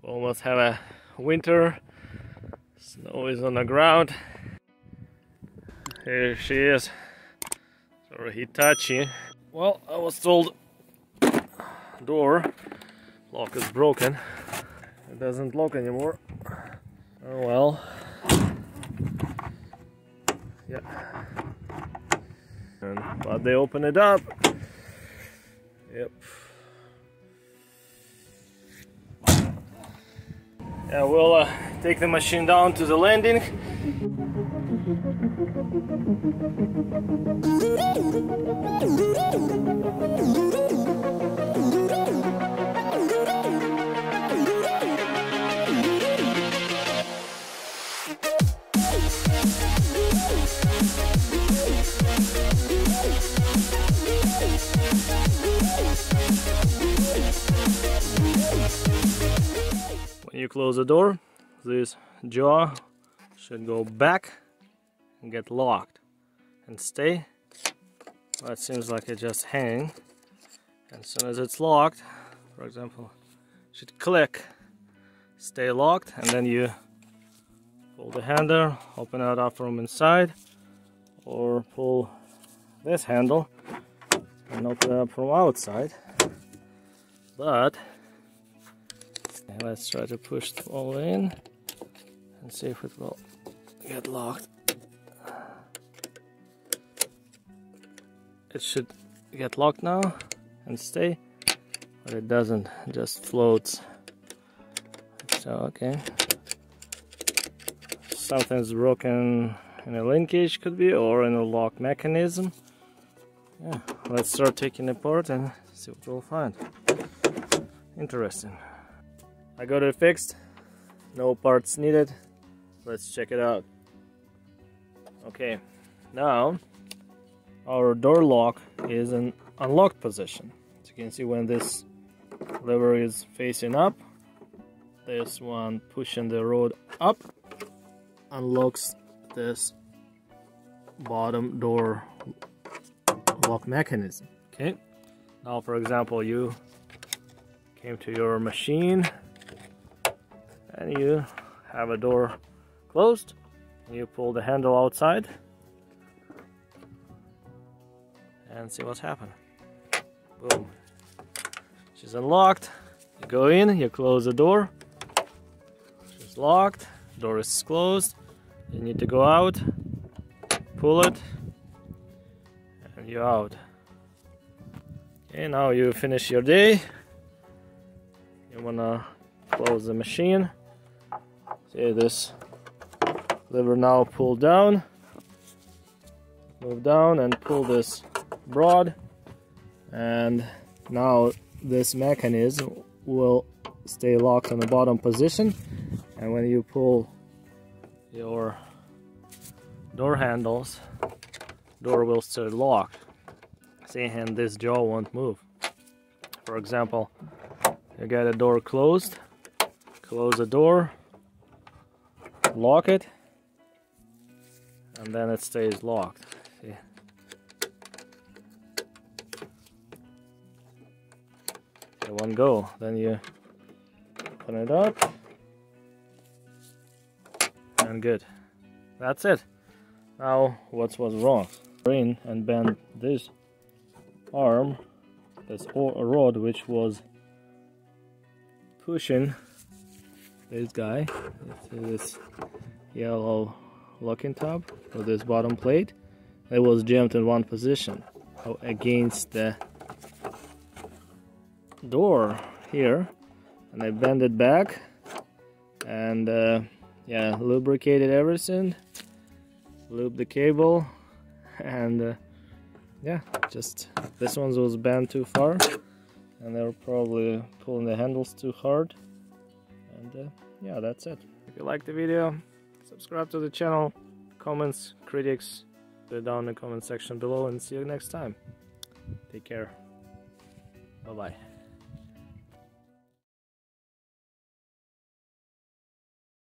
We almost have a winter. Snow is on the ground. Here she is. So Hitachi. Well, I was told door lock is broken. It doesn't lock anymore. Oh well. Yeah. But they open it up. Yep. Yeah, we'll take the machine down to the landing. When you close the door, this jaw should go back and get locked and stay. Well, it seems like it's just hanging. As soon as it's locked, for example, it should click, stay locked, and then you pull the handle, open it up from inside, or pull this handle and open it up from outside. But let's try to push it all in and see if it will get locked. It should get locked now and stay, but it doesn't, it just floats. So okay, something's broken in a linkage, could be, or in a lock mechanism. Yeah, let's start taking it apart and see what we'll find. Interesting. I got it fixed, no parts needed. Let's check it out. Okay, now our door lock is in unlocked position. As you can see, when this lever is facing up, this one pushing the rod up unlocks this bottom door lock mechanism. Okay, now for example, you came to your machine and you have a door closed, and you pull the handle outside and see what's happened. Boom. She's unlocked. You go in, you close the door. She's locked. Door is closed. You need to go out, pull it, and you're out. Okay, now you finish your day. You wanna close the machine. See this lever now pull down, move down and pull this rod, and now this mechanism will stay locked on the bottom position, and when you pull your door handles, door will stay locked. See, and this jaw won't move. For example, you get a door closed, close the door, lock it, and then it stays locked. See? It won't go. Then you open it up, and good. That's it. Now, what was wrong? In and bend this arm, this rod, which was pushing this guy, this yellow locking tab for this bottom plate. It was jammed in one position against the door here, and I bent it back and yeah, lubricated everything, lubed the cable, and yeah, just this one was bent too far, and they were probably pulling the handles too hard. And yeah, that's it. If you liked the video, subscribe to the channel, comments, critics, put it down in the comment section below, and see you next time. Take care. Bye bye.